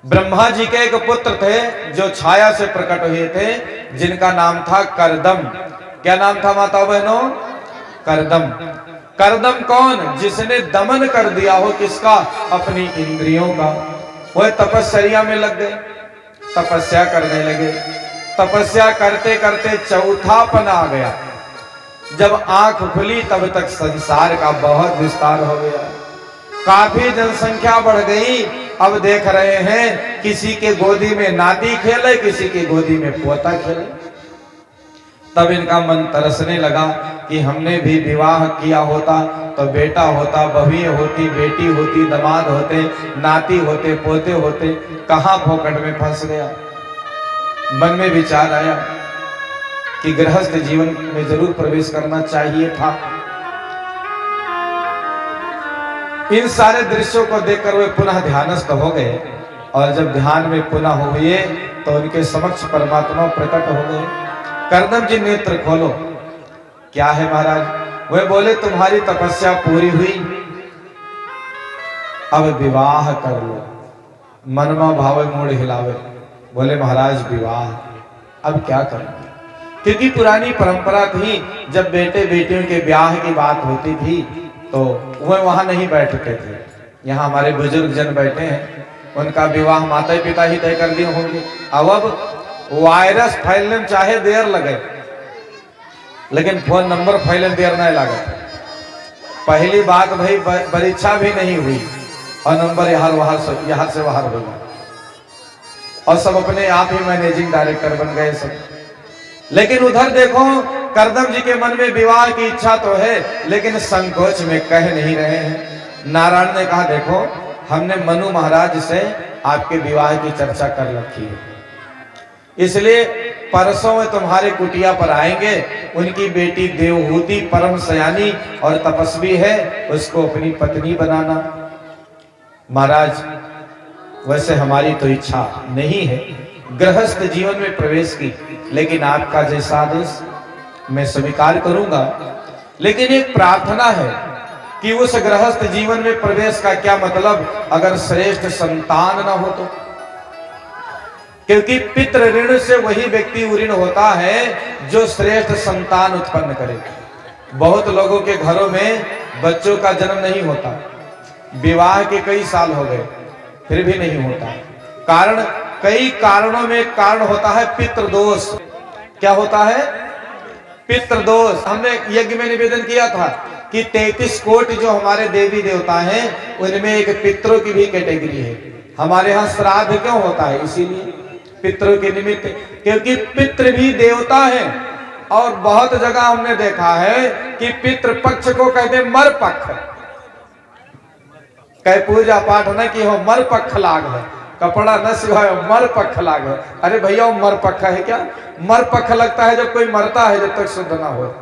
ब्रह्मा जी के एक पुत्र थे जो छाया से प्रकट हुए थे, जिनका नाम था करदम। क्या नाम था माता बहनों? करदम। करदम कौन? जिसने दमन कर दिया हो किसका? अपनी इंद्रियों का। वह तपस्या में लग गए, तपस्या करने लगे। तपस्या करते करते चौथापन आ गया। जब आंख खुली तब तक संसार का बहुत विस्तार हो गया, काफी जनसंख्या बढ़ गई। अब देख रहे हैं किसी के गोदी में नाती खेले, किसी की गोदी में पोता खेले। तब इनका मन तरसने लगा कि हमने भी विवाह किया होता तो बेटा होता, बहू होती, बेटी होती, दामाद होते, नाती होते, पोते होते। कहां फोकट में फंस गया। मन में विचार आया कि गृहस्थ जीवन में जरूर प्रवेश करना चाहिए था। इन सारे दृश्यों को देखकर वे पुनः ध्यानस्थ हो गए, और जब ध्यान में पुनः हुए तो उनके समक्ष परमात्मा प्रकट हो गए। करदम जी नेत्र खोलो। क्या है महाराज? वे बोले तुम्हारी तपस्या पूरी हुई, अब विवाह कर लो। मनमा भावे मूड हिलावे। बोले महाराज विवाह, अब क्या करें? क्योंकि पुरानी परंपरा थी, जब बेटे बेटियों के ब्याह की बात होती थी तो वह वहां नहीं बैठते थे। यहाँ हमारे बुजुर्ग जन बैठे हैं, उनका विवाह माता पिता ही तय कर दिए होंगे। अब वायरस फैलने में चाहे देर लगे, लेकिन फोन नंबर फैलने देर नहीं लगे। पहली बात भाई परीक्षा भी नहीं हुई और नंबर यहाँ से बाहर हो गया, और सब अपने आप ही मैनेजिंग डायरेक्टर बन गए सब। लेकिन उधर देखो, करदम जी के मन में विवाह की इच्छा तो है, लेकिन संकोच में कह नहीं रहे हैं। नारायण ने कहा देखो, हमने मनु महाराज से आपके विवाह की चर्चा कर रखी है, इसलिए परसों में तुम्हारे कुटिया पर आएंगे। उनकी बेटी देवहूति परम सयानी और तपस्वी है, उसको अपनी पत्नी बनाना। महाराज वैसे हमारी तो इच्छा नहीं है गृहस्थ जीवन में प्रवेश की, लेकिन आपका जैसा आदेश मैं स्वीकार करूंगा। लेकिन एक प्रार्थना है कि उस गृहस्थ जीवन में प्रवेश का क्या मतलब अगर श्रेष्ठ संतान ना हो तो? क्योंकि पितृ ऋण से वही व्यक्ति ऋण होता है जो श्रेष्ठ संतान उत्पन्न करे। बहुत लोगों के घरों में बच्चों का जन्म नहीं होता, विवाह के कई साल हो गए फिर भी नहीं होता। कारण कई कारणों में कारण होता है पितृदोष। क्या होता है? पितृदोष। हमने यज्ञ में निवेदन किया था कि 33 कोटि जो हमारे देवी देवता हैं, उनमें एक पितरों की भी कैटेगरी है। हमारे यहाँ श्राद्ध क्यों होता है? इसीलिए पितरों के निमित्त, क्योंकि पितृ भी देवता है। और बहुत जगह हमने देखा है कि पितृ पक्ष को कहते मर पक्ष। कह पूजा पाठ न की हो, मर पक्ष लाग है, कपड़ा न सिवाय मर पक्ष लाग है। अरे भैया, वो मर पक्ष है क्या? मर पक्ष लगता है जब कोई मरता है, जब तक शुद्ध ना हो।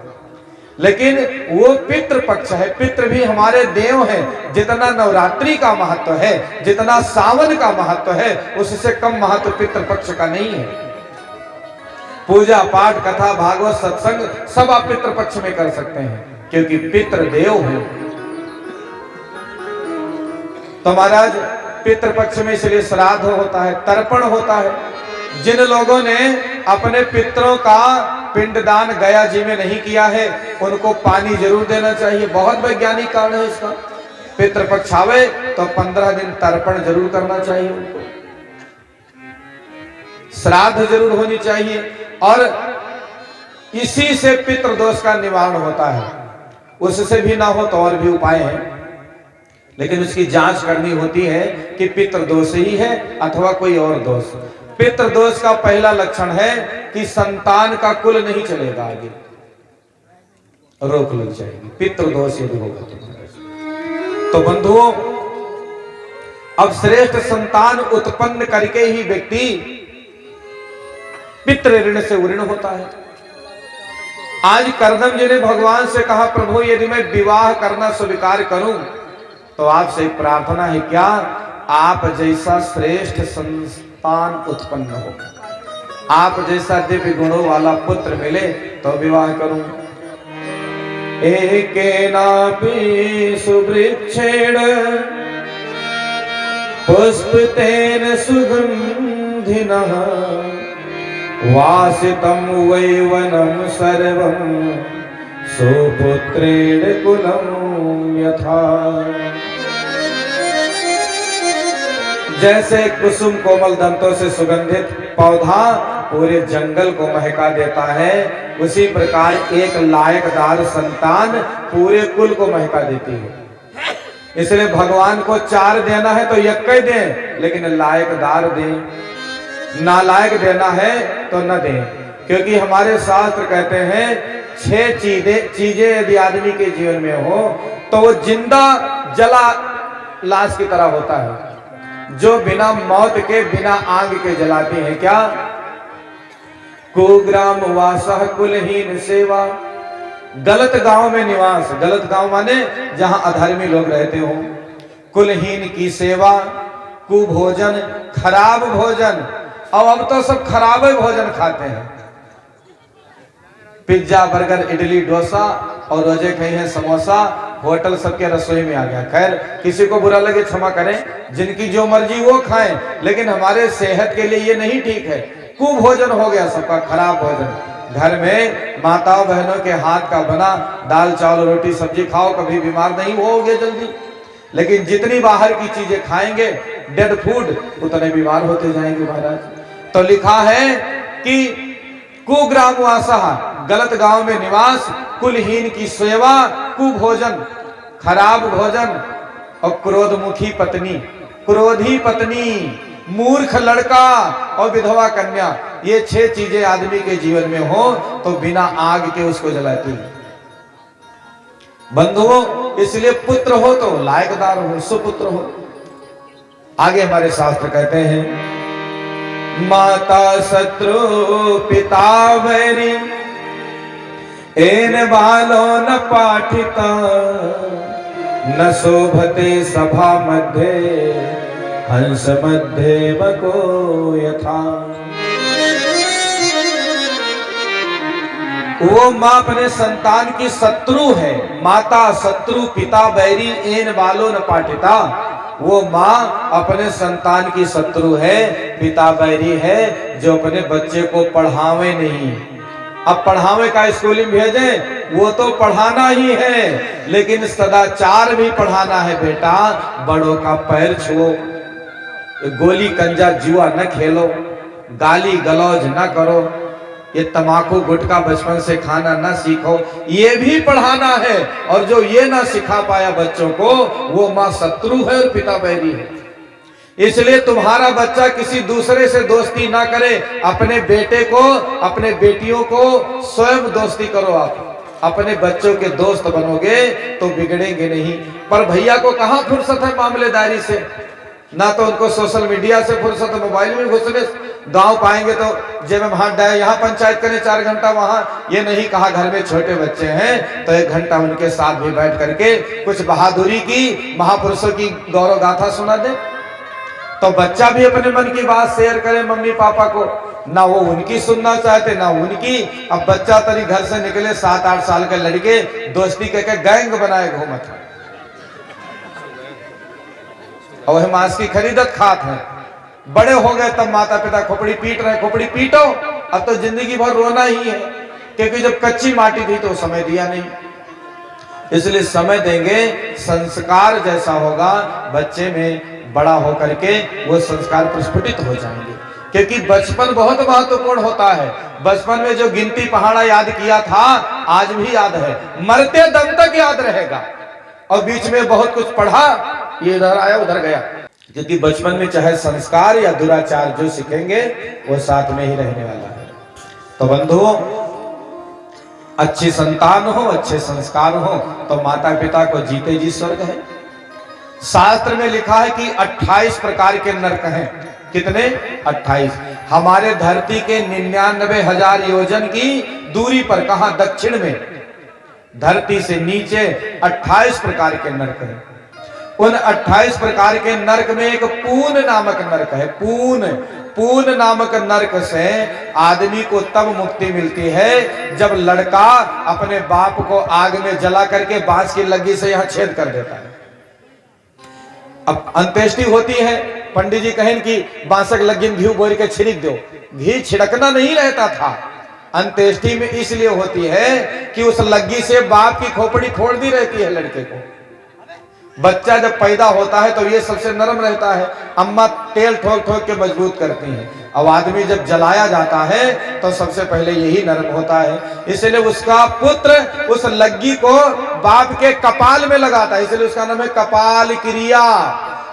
लेकिन वो पितृ पक्ष है। पितृ भी हमारे देव हैं। जितना नवरात्रि का महत्व है, जितना सावन का महत्व है, उससे कम महत्व पितृ पक्ष का नहीं है। पूजा पाठ, कथा, भागवत, सत्संग सब आप पितृ पक्ष में कर सकते हैं, क्योंकि पितृ देव है। तो महाराज पितृपक्ष में इसलिए श्राद्ध होता है, तर्पण होता है। जिन लोगों ने अपने पितरों का पिंडदान गया जी में नहीं किया है, उनको पानी जरूर देना चाहिए। बहुत वैज्ञानिक कारण है इसका। पितृपक्ष आवे तो 15 दिन तर्पण जरूर करना चाहिए उनको, श्राद्ध जरूर होनी चाहिए, और इसी से पितृदोष का निवारण होता है। उससे भी ना हो तो और भी उपाय हैं, लेकिन उसकी जांच करनी होती है कि पितृदोष ही है अथवा कोई और दोष। पितृदोष का पहला लक्षण है कि संतान का कुल नहीं चलेगा, आगे रोक लग जाएगी। पितृदोष यदि होगा तो बंधुओं, अब श्रेष्ठ संतान उत्पन्न करके ही व्यक्ति पितृ ऋण से ऋण होता है। आज करदम जी ने भगवान से कहा, प्रभु यदि मैं विवाह करना स्वीकार करूं तो आपसे प्रार्थना है, क्या आप जैसा श्रेष्ठ संतान उत्पन्न हो, आप जैसा दिव्य गुणों वाला पुत्र मिले तो विवाह करूं। एकेनापि सुवृक्षेण पुष्पतेन सुगंधिनः वासितं वैवनं सर्वं सुपुत्रेण कुलं यथा। जैसे कुसुम कोमल दंतों से सुगंधित पौधा पूरे जंगल को महका देता है, उसी प्रकार एक लायकदार संतान पूरे कुल को महका देती है। इसलिए भगवान को 4 देना है तो एक ही दें, लेकिन लायकदार दें। नालायक देना है तो न दें, क्योंकि हमारे शास्त्र कहते हैं 6 चीजें यदि आदमी के जीवन में हो तो वो जिंदा जला लाश की तरह होता है, जो बिना मौत के बिना आग के जलाते हैं। क्या? कुग्राम वासः कुलहीन सेवा, गलत गांव में निवास। गलत गांव माने जहां अधर्मी लोग रहते हो। कुलहीन की सेवा, कुभोजन, खराब भोजन। और अब तो सब खराब भोजन खाते हैं, पिज्जा बर्गर इडली डोसा, और रोजे कहीं है समोसा, होटल सबके रसोई में आ गया। खैर किसी को बुरा लगे क्षमा करें, जिनकी जो मर्जी वो खाएं, लेकिन हमारे सेहत के लिए ये नहीं ठीक है। कुभोजन हो गया सबका, खराब भोजन। घर में माताओं बहनों के हाथ का बना दाल चावल रोटी सब्जी खाओ, कभी बीमार नहीं होगे जल्दी। लेकिन जितनी बाहर की चीजें खाएंगे डेड फूड, उतने बीमार होते जाएंगे महाराज। तो लिखा है कि कुग्रामवासः, गलत गांव में निवास, कुलहीन की सेवा, कुभोजन, खराब भोजन, और क्रोधमुखी पत्नी, क्रोधी पत्नी, मूर्ख लड़का और विधवा कन्या। ये 6 चीजें आदमी के जीवन में हो तो बिना आग के उसको जलाती है। बंधुओं, इसलिए पुत्र हो तो लायकदार हो, सुपुत्र हो। आगे हमारे शास्त्र कहते हैं, माता शत्रु पिता वैरी, एन बालो न पाठिता, न शोभते सभा मध्य, हंस मध्य बको यथा। वो माँ अपने संतान की शत्रु है। माता शत्रु पिता बैरी, एन बालो न पाठिता। वो माँ अपने संतान की शत्रु है, पिता बैरी है, जो अपने बच्चे को पढ़ावे नहीं। अब पढ़ावे का स्कूलिंग भेजे, वो तो पढ़ाना ही है, लेकिन सदाचार भी पढ़ाना है। बेटा बड़ों का पैर छुओ, गोली कंजा जुआ न खेलो, गाली गलौज न करो, ये तमाकू गुटखा बचपन से खाना न सीखो, ये भी पढ़ाना है। और जो ये ना सिखा पाया बच्चों को, वो माँ शत्रु है और पिता बैरी है। इसलिए तुम्हारा बच्चा किसी दूसरे से दोस्ती ना करे, अपने बेटे को अपने बेटियों को स्वयं दोस्ती करो। आप अपने बच्चों के दोस्त बनोगे तो बिगड़ेंगे नहीं। पर भैया को कहाँ फुर्सत है मामलेदारी से, ना तो उनको सोशल मीडिया से फुर्सत है, मोबाइल में घुसने। गांव पाएंगे तो जेब में हाथ डाले, यहाँ पंचायत करें 4 घंटा, वहां ये नहीं कहा घर में छोटे बच्चे हैं तो 1 घंटा उनके साथ भी बैठ करके कुछ बहादुरी की, महापुरुषों की गौरव गाथा सुना दे। तो बच्चा भी अपने मन की बात शेयर करे मम्मी पापा को, ना वो उनकी सुनना चाहते ना उनकी। अब बच्चा तरी घर से निकले 7-8 साल के लड़के दोस्ती करके गैंग बनाए घूमत है, और वह मांस की खरीदत खात है। बड़े हो गए तब माता पिता खोपड़ी पीट रहे, खोपड़ी पीटो, अब तो जिंदगी भर रोना ही है, क्योंकि जब कच्ची माटी थी तो समय दिया नहीं। इसलिए समय देंगे, संस्कार जैसा होगा बच्चे में, बड़ा होकर के वो संस्कार प्रस्फुटित हो जाएंगे। क्योंकि बचपन बहुत महत्वपूर्ण होता है। बचपन में जो गिनती पहाड़ा याद किया था आज भी याद है, मरते दम तक याद रहेगा। और बीच में बहुत कुछ पढ़ा, ये इधर आया उधर गया, क्योंकि बचपन में चाहे संस्कार या दुराचार जो सीखेंगे वो साथ में ही रहने वाला है। तो बंधुओं, अच्छी संतान हो, अच्छे संस्कार हो तो माता पिता को जीते जी स्वर्ग है। शास्त्र में लिखा है कि 28 प्रकार के नरक हैं। कितने? 28। हमारे धरती के 99,000 योजन की दूरी पर, कहा? दक्षिण में, धरती से नीचे 28 प्रकार के नरक हैं। उन 28 प्रकार के नरक में एक पून नामक नरक है। पून नामक नरक से आदमी को तब मुक्ति मिलती है जब लड़का अपने बाप को आग में जला करके बांस की लग्गी से यहां छेद कर देता है। अब अंत्येष्टि होती है, पंडित जी कहें कि बांसक लगिन घी बोल के छिड़क दो, घी छिड़कना नहीं रहता था। अंत्येष्टि में इसलिए होती है कि उस लग्गी से बाप की खोपड़ी फोड़ दी रहती है लड़के को। बच्चा जब पैदा होता है तो ये सबसे नरम रहता है, अम्मा तेल ठोक ठोक के मजबूत करती हैं। अब आदमी जब जलाया जाता है तो सबसे पहले यही नरम होता है, इसलिए उसका पुत्र उस लग्गी को बाप के कपाल में लगाता है, इसलिए उसका नाम है कपाल क्रिया।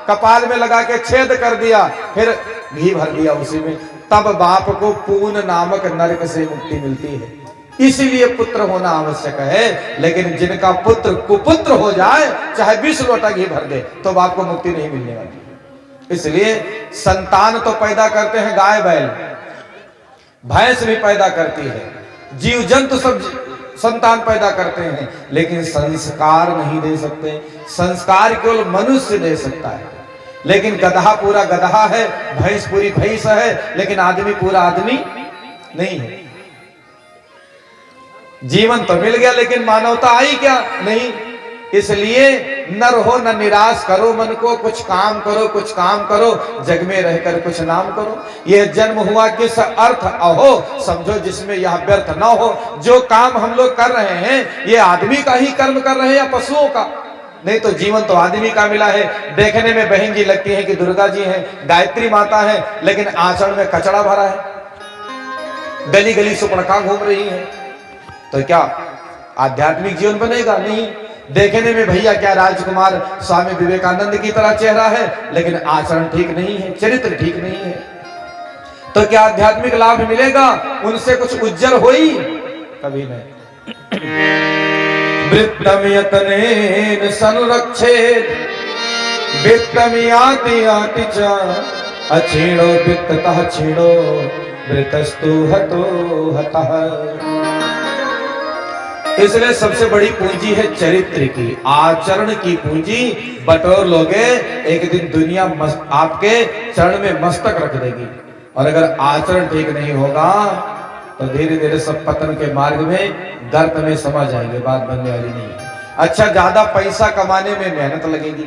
कपाल में लगा के छेद कर दिया, फिर घी भर दिया उसी में, तब बाप को पूर्ण नामक नरक से मुक्ति मिलती है। इसीलिए पुत्र होना आवश्यक है, लेकिन जिनका पुत्र कुपुत्र हो जाए, चाहे 20 लोटा घी भर दे, तो बाप को मुक्ति नहीं मिलने वाली। इसलिए संतान तो पैदा करते हैं गाय बैल, भैंस भी पैदा करती है, जीव जंतु सब संतान पैदा करते हैं, लेकिन संस्कार नहीं दे सकते। संस्कार केवल मनुष्य दे सकता है, लेकिन गधा पूरा गधा है, भैंस पूरी भैंस है, लेकिन आदमी पूरा आदमी नहीं है। जीवन तो मिल गया, लेकिन मानवता आई क्या? नहीं। इसलिए नर हो न निराश करो मन को, कुछ काम करो, कुछ काम करो, जग में रहकर कुछ नाम करो। यह जन्म हुआ किस अर्थ अहो, समझो जिसमें यह व्यर्थ न हो। जो काम हम लोग कर रहे हैं, ये आदमी का ही कर्म कर रहे हैं या पशुओं का? नहीं तो जीवन तो आदमी का मिला है। देखने में बहन जी लगती है कि दुर्गा जी हैं, गायत्री माता है, लेकिन आचरण में कचड़ा भरा है, गली गली सुपड़का घूम रही है, तो क्या आध्यात्मिक जीवन बनेगा? नहीं। देखने में भैया क्या राजकुमार स्वामी विवेकानंद की तरह चेहरा है, लेकिन आचरण ठीक नहीं है, चरित्र ठीक नहीं है, तो क्या आध्यात्मिक लाभ मिलेगा? उनसे कुछ उज्जवल होई? कभी नहीं। वृत्तम यतनेन संरक्षेत वित्तम याति याति च अछीणो वित्ततः छीणो वृतस्तु हतो हतः। इसलिए सबसे बड़ी पूंजी है चरित्र की, आचरण की पूंजी। बटोर लोगे, एक दिन दुनिया आपके चरण में मस्तक रख देगी। और अगर आचरण ठीक नहीं होगा तो धीरे धीरे सब पतन के मार्ग में, गर्त में समा जाएंगे, बात बनने वाली नहीं है। अच्छा, ज्यादा पैसा कमाने में मेहनत लगेगी,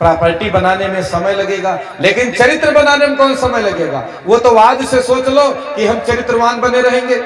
प्रॉपर्टी बनाने में समय लगेगा, लेकिन चरित्र बनाने में कौन समय लगेगा? वो तो आज से सोच लो कि हम चरित्रवान बने रहेंगे,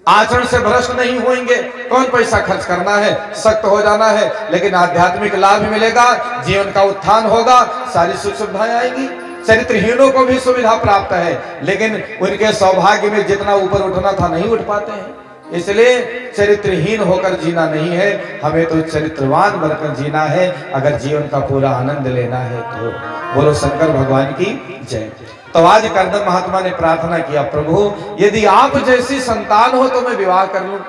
आचरण से भ्रष्ट नहीं होंगे। कौन पैसा खर्च करना है, सख्त हो जाना है, लेकिन आध्यात्मिक लाभ मिलेगा, जीवन का उत्थान होगा, सारी सुख सुविधाएं आएंगी। चरित्रहीनों को भी सुविधा प्राप्त है, लेकिन उनके सौभाग्य में जितना ऊपर उठना था नहीं उठ पाते हैं। इसलिए चरित्रहीन होकर जीना नहीं है, हमें तो चरित्रवान बनकर जीना है, अगर जीवन का पूरा आनंद लेना है तो। बोलो शंकर भगवान की जय। तो आज कर्दम महात्मा ने प्रार्थना किया, प्रभु यदि आप जैसी संतान हो तो मैं विवाह कर लूं।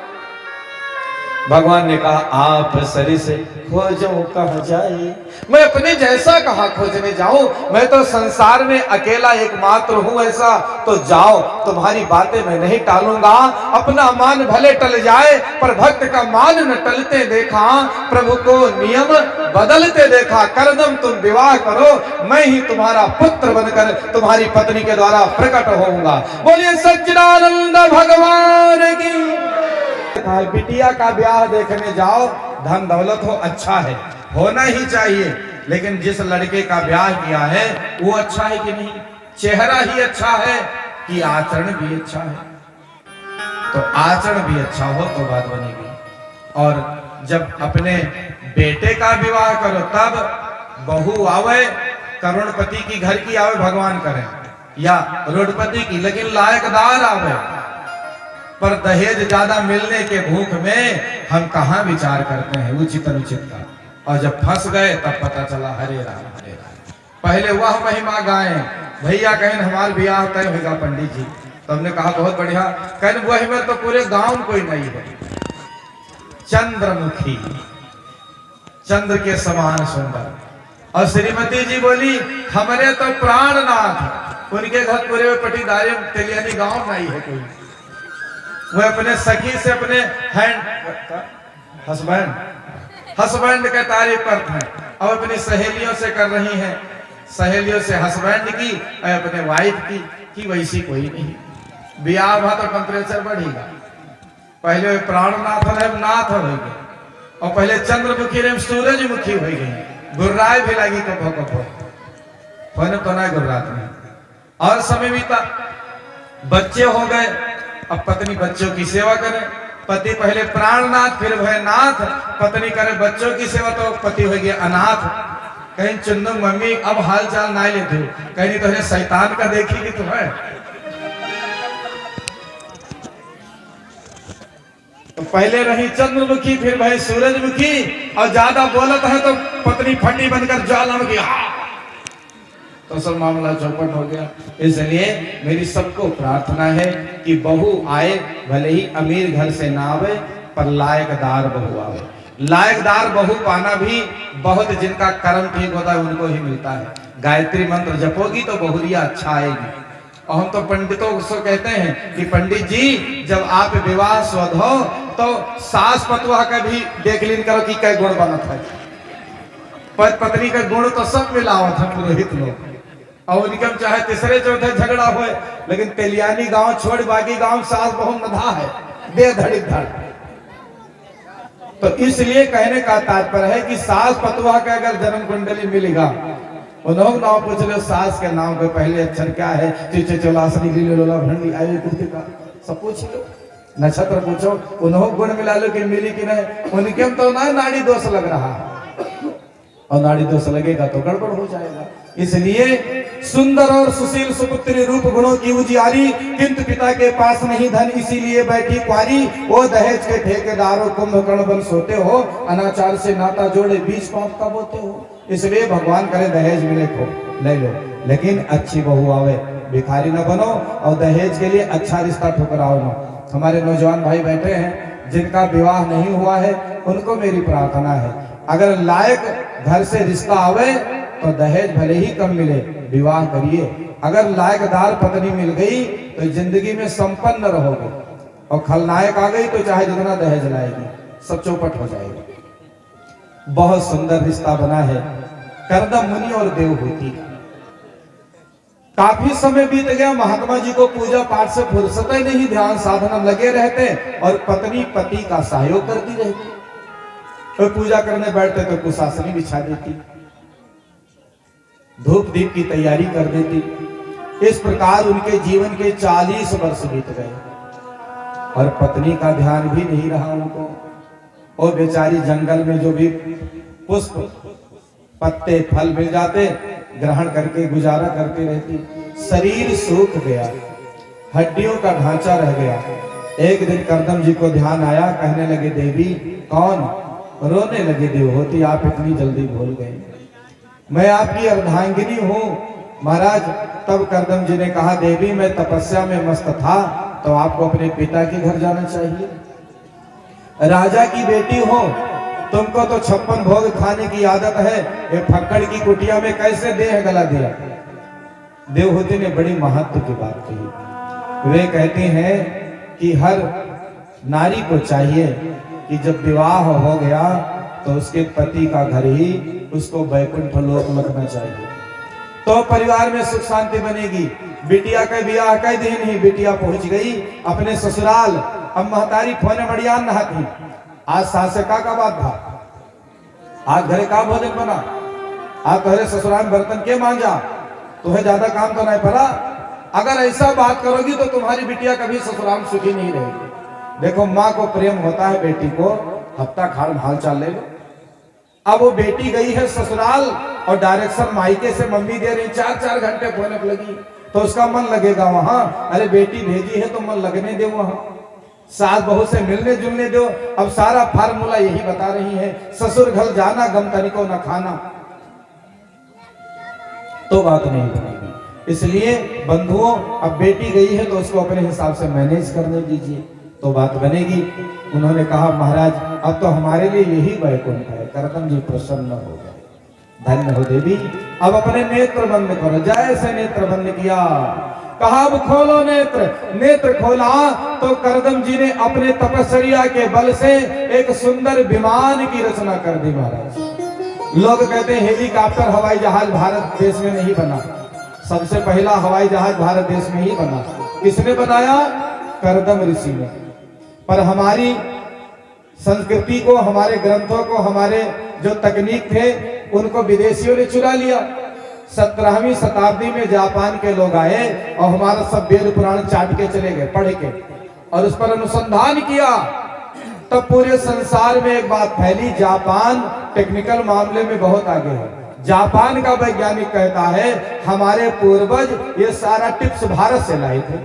भगवान ने कहा, आप सरी से खोजो कहां जाए, मैं अपने जैसा कहां खोजने जाऊं? मैं तो संसार में अकेला एकमात्र हूं ऐसा, तो जाओ, तुम्हारी बातें मैं नहीं टालूंगा। अपना मान भले टल जाए, पर भक्त का मान न टलते देखा, प्रभु को नियम बदलते देखा। कर्दम तुम विवाह करो, मैं ही तुम्हारा पुत्र बनकर तुम्हारी पत्नी के द्वारा प्रकट होऊंगा। बोलिए सच्चिदानंद भगवान की। बिटिया का ब्याह देखने जाओ, धन दौलत हो अच्छा है, होना ही चाहिए, लेकिन जिस लड़के का ब्याह किया है वो अच्छा है कि नहीं? चेहरा ही अच्छा है कि आचरण भी अच्छा है? तो आचरण भी अच्छा हो तो बात बनेगी। और जब अपने बेटे का विवाह करो, तब बहू आवे करोड़पति की घर की आवे, भगवान करे, या रोडपति की, लेकिन लायकदार आवे। पर दहेज ज्यादा मिलने के भूख में हम कहां विचार करते हैं उचित अनुचित का, और जब फंस गए तब पता चला हरे राम हरे राम। पहले वह महिमा गाएं, भैया कहें हमारे ब्याह तय होगा पंडित जी, तो हमने कहा बहुत बढ़िया। कहें वही में तो पूरे गांव कोई नहीं है, चंद्रमुखी, चंद्र के समान सुंदर। और श्रीमती जी बोली, हमारे तो प्राणनाथ, उनके घर पूरे में पटीदारी तेलियानी गांव नहीं है कोई। वो अपने सखी से अपने हस्बैंड के तारीफ करते हैं, और अपनी सहेलियों से कर रही हैं, सहेलियों से हस्बैंड की और अपने वाइफ की वैसी कोई नहीं। ब्याह हुआ तो टेम्परेचर बढ़ेगा। पहले वे प्राणनाथ है, नाथ हो गए, और पहले चंद्रमुखी रे सूरजमुखी हो गई, गुर्राए भी लगी कभो कभो फोन तो ना गुर्रात में। और समय बीता, बच्चे हो गए, अब पत्नी बच्चों की सेवा करे। पति पहले प्राणनाथ फिर भयनाथ, पत्नी करे बच्चों की सेवा तो पति हो गया अनाथ। कहीं चुन्नू मम्मी अब हाल चाल ना लेते हो, कहीं तो शैतान का देखेगी तुम्हें। तो पहले रही चंद्रमुखी फिर भाई सूरजमुखी, और ज्यादा बोलत है तो पत्नी फटी बनकर ज्वालामुखी। तो सब मामला चौपट हो गया। इसलिए मेरी सबको प्रार्थना है कि बहू आए, भले ही अमीर घर से ना आवे, पर लायकदार बहू आवे। लायकदार बहू पाना भी बहुत, जिनका कर्म ठीक होता है उनको ही मिलता है। गायत्री मंत्र जपोगी तो बहुरिया अच्छा आएगी। और हम तो पंडितों को कहते हैं कि पंडित जी जब आप विवाह स्वध हो तो सास पतुआ का भी देख लीन करो कि क्या गुण बनत है। पत्नी का गुण तो सब मिलावत है पुरोहित लोग, और उनके चाहे तीसरे चौथे झगड़ा हो, लेकिन तेलियानी गांव छोड़ बाकी गांव सास बहु नधा है, दे धड़ी धड़। तो इसलिए कहने का तात्पर्य है कि सास पतुआ का अगर जन्म कुंडली मिलेगा, उन्होंने नाम पूछ लो सास के नाम के पहले अक्षर क्या है, चिचे चौलासनी लीले लोला भंडी आयु कृतिका सब पूछ लो, नक्षत्र पूछो, उन्होंने गुण मिला लो कि मिली कि नहीं। उनके तो ना नाड़ी दोष लग रहा है, और नाड़ी दोष लगेगा तो गड़बड़ हो जाएगा। इसलिए सुंदर और सुशील सुपुत्री रूप गुणों की उजियारी, किंतु पिता के पास नहीं धन इसीलिए बैठी क्वारी। वो दहेज के ठेकेदारों कुंभकर्ण बन सोते हो, अनाचार से नाता जोड़े बीच पाप का बोते हो। इसलिए भगवान करे दहेज मिले को ले लो, लेकिन अच्छी बहू आवे, भिखारी न बनो, और दहेज के लिए अच्छा रिश्ता ठुकराओ न। हमारे नौजवान भाई बैठे हैं जिनका विवाह नहीं हुआ है, उनको मेरी प्रार्थना है, अगर लायक घर से रिश्ता आवे तो दहेज भले ही कम मिले, विवाह करिए। अगर लायकदार पत्नी मिल गई तो जिंदगी में संपन्न रहोगे, और खलनायक आ गई तो चाहे जितना दहेज लाएगी सब चौपट हो जाएगा। बहुत सुंदर रिश्ता बना है करदम मुनि और देवहूति का। काफी समय बीत गया, महात्मा जी को पूजा पाठ से फुर्सत ही नहीं, ध्यान साधना लगे रहते, और पत्नी पति का सहयोग करती रहती। तो पूजा करने बैठते तो कुशासनी बिछा देती, धूप दीप की तैयारी कर देती। इस प्रकार उनके जीवन के 40 वर्ष बीत गए, और पत्नी का ध्यान भी नहीं रहा उनको। और बेचारी जंगल में जो भी पुष्प पत्ते फल मिल जाते ग्रहण करके गुजारा करती रहती। शरीर सूख गया, हड्डियों का ढांचा रह गया। एक दिन करदम जी को ध्यान आया, कहने लगे देवी कौन? रोने लगे देवहूति, आप इतनी जल्दी भूल गए, मैं आपकी अर्धांगिनी हूँ। महाराज तब करदम जी ने कहा देवी मैं तपस्या में मस्त था, तो आपको अपने पिता के घर जाना चाहिए। राजा की बेटी हो, तुमको तो 56 भोग खाने की आदत है, ये फक्कड़ की कुटिया में कैसे देह गला दिया। देवहूति ने बड़ी महत्व की बात कही। वे कहते हैं कि हर नारी को चाहिए कि जब विवाह हो गया तो उसके पति का घर ही उसको वैकुंठ लोक लगना चाहिए, तो परिवार में सुख शांति बनेगी। बिटिया का ब्याह कई दिन ही बिटिया पहुंच गई अपने ससुराल। अब महतारी फोने मड़िया नहा थी, आज सासे का बात था, आज घरे का भोजन बना, आज तुम्हारे ससुराल बर्तन के मांजा, तुम्हें ज्यादा काम तो नहीं पड़ा। अगर ऐसा बात करोगी तो तुम्हारी बिटिया कभी ससुराल सुखी नहीं रहेगी। देखो माँ को प्रेम होता है बेटी को हफ्ता खाड़ हाल चाल ले लो। अब वो बेटी गई है ससुराल और डायरेक्शन मायके से मम्मी दे रही, 4-4 घंटे फोन पे लगी, तो उसका मन लगेगा वहां। अरे बेटी भेजी है तो मन लगने दो, वहां सास बहू से मिलने जुलने दो। अब सारा फार्मूला यही बता रही है, ससुर घर जाना गम तनिको न खाना, तो बात नहीं बनेगी। इसलिए बंधुओं अब बेटी गई है तो उसको अपने हिसाब से मैनेज करने दीजिए, तो बात बनेगी। उन्होंने कहा महाराज अब तो हमारे लिए यही वैकुंठ है। करदम जी प्रसन्न हो गए, धन्य हो देवी, अब अपने नेत्र बंद करो। जैसे नेत्र बंद किया, कहा अब खोलो नेत्र। नेत्र खोला तो करदम जी ने अपने तपस्या के बल से एक सुंदर विमान की रचना कर दी। महाराज लोग कहते हैं हेलीकॉप्टर हवाई जहाज भारत देश में नहीं बना, सबसे पहला हवाई जहाज भारत देश में ही बना। किसने बनाया? करदम ऋषि ने। पर हमारी संस्कृति को, हमारे ग्रंथों को, हमारे जो तकनीक थे उनको विदेशियों ने चुरा लिया। 17वीं शताब्दी में जापान के लोग आए और हमारा सब वेद पुराण चाट के चले गए, पढ़ के, और उस पर अनुसंधान किया। तब पूरे संसार में एक बात फैली, जापान टेक्निकल मामले में बहुत आगे है। जापान का वैज्ञानिक कहता है हमारे पूर्वज ये सारा टिप्स भारत से लाए थे।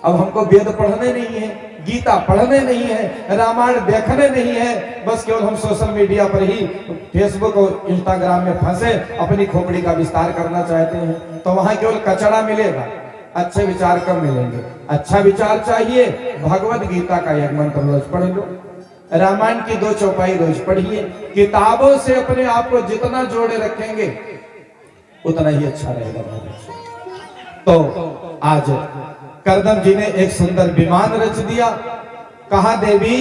अब हमको वेद पढ़ने नहीं है, गीता पढ़ने नहीं है, रामायण देखने नहीं है, बस केवल हम सोशल मीडिया पर ही फेसबुक और इंस्टाग्राम में फंसे अपनी खोपड़ी का विस्तार करना चाहते हैं। तो वहां केवल कचड़ा मिलेगा, अच्छे विचार कम मिलेंगे। अच्छा विचार चाहिए, भगवत गीता का एक मंत्र रोज पढ़ लो, रामायण की 2 चौपाई रोज पढ़िए। किताबों से अपने आप को जितना जोड़े रखेंगे उतना ही अच्छा रहेगा भविष्य। तो आज करदम जी ने एक सुंदर विमान रच दिया। कहा देवी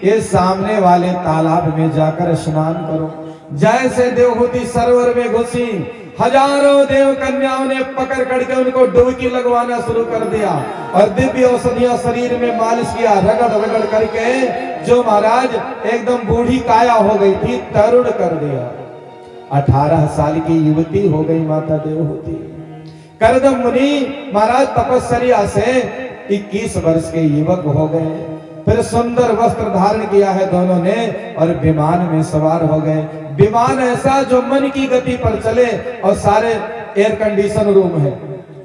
ये सामने वाले तालाब में जाकर स्नान करो। जैसे देवहूति सरोवर में घुसी, हजारों देव कन्याओं ने पकड़ करके उनको डुबकी लगवाना शुरू कर दिया और दिव्य औषधियां शरीर में मालिश किया, रगड़ रगड़ करके जो महाराज एकदम बूढ़ी काया हो गई थी, तरुण कर दिया। 18 साल की युवती हो गई माता देवहूति। करदम मुनि महाराज तपस्या से 21 वर्ष के युवक हो गए। फिर सुंदर वस्त्र धारण किया है दोनों ने और विमान में सवार हो गए। विमान ऐसा जो मन की गति पर चले और सारे एयर कंडीशन रूम है,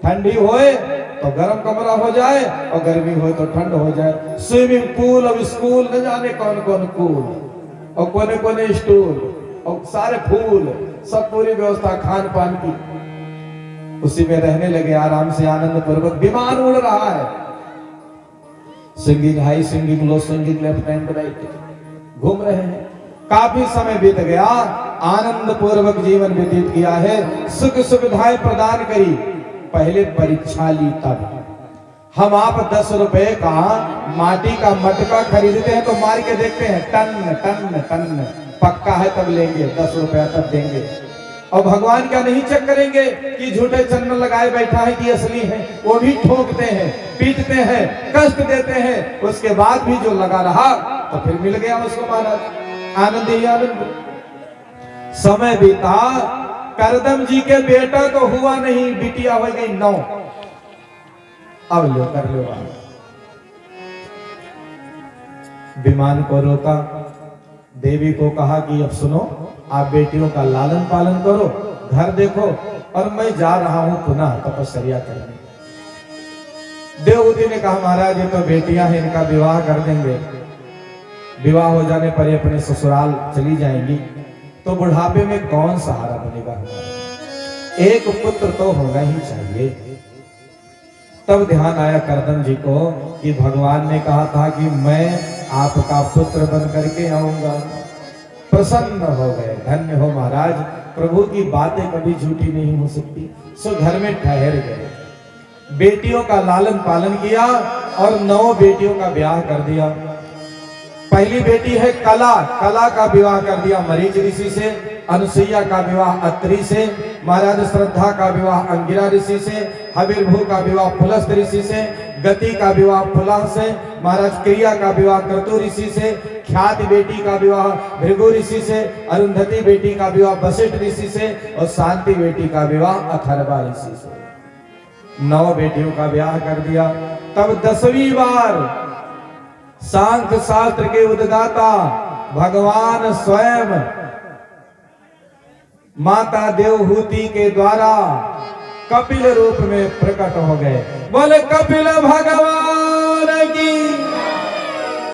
ठंडी होए तो गर्म कमरा हो जाए और गर्मी होए तो ठंड हो जाए। स्विमिंग पूल और स्कूल न जाने कौन कौन कूल और कोने कोने स्टूल और सारे फूल, सब पूरी व्यवस्था खान पान की। उसी में रहने लगे आराम से, आनंद पूर्वक। विमान उड़ रहा है, singing high, singing low, singing left and right, घूम रहे हैं। काफी समय बीत गया, आनंद पूर्वक जीवन व्यतीत किया है, सुख सुविधाएं प्रदान करी। पहले परीक्षा ली तब हम आप 10 रुपए का माटी का मटका खरीदते हैं तो मार के देखते हैं, टन टन टन, पक्का है तब लेंगे, 10 रुपया तब देंगे। और भगवान का नहीं चेक करेंगे कि झूठे चन्न लगाए बैठा है कि असली है, वो भी ठोकते हैं, पीटते हैं, कष्ट देते हैं। उसके बाद भी जो लगा रहा तो फिर मिल गया उसको महाराज, आनंद ही आनंद। समय बीता, करदम जी के बेटा तो हुआ नहीं, बिटिया हो गई 9। अब लो कर लो। विमान को रोका, देवी को कहा कि अब सुनो, आप बेटियों का लालन पालन करो, घर देखो, और मैं जा रहा हूं पुनः तपस्या करने। देवहूति ने कहा महाराज ये तो बेटियां हैं, इनका विवाह कर देंगे, विवाह हो जाने पर ये अपने ससुराल चली जाएंगी, तो बुढ़ापे में कौन सहारा बनेगा हमारा, एक पुत्र तो होना ही चाहिए। तब ध्यान आया करदम जी को कि भगवान ने कहा था कि मैं आपका पुत्र बन करके आऊंगा। प्रसन्न हो गए, धन्य हो महाराज, प्रभु की बातें कभी झूठी नहीं हो सकती। सो घर में ठहर गए, बेटियों का लालन पालन किया और 9 बेटियों का ब्याह कर दिया। पहली बेटी है कला, कला का विवाह कर दिया मरीच ऋषि से। अनुसुईया का विवाह अत्रि से। महाराज श्रद्धा का विवाह अंगिरा ऋषि से। हविर्भू का विवाह पुलस्त ऋषि से। गति का विवाह पुलह से। महाराज क्रिया का विवाह क्रतु ऋषि से। ख्याति बेटी का विवाह भृगु ऋषि से। अरुंधति बेटी का विवाह वशिष्ठ ऋषि से। और शांति बेटी का विवाह अथर्वा ऋषि से। 9 बेटियों का ब्याह कर दिया। तब 10वीं बार सांख्य शास्त्र के उद्गाता भगवान स्वयं माता देवहूति के द्वारा कपिल रूप में प्रकट हो गए। बोले कपिल भगवान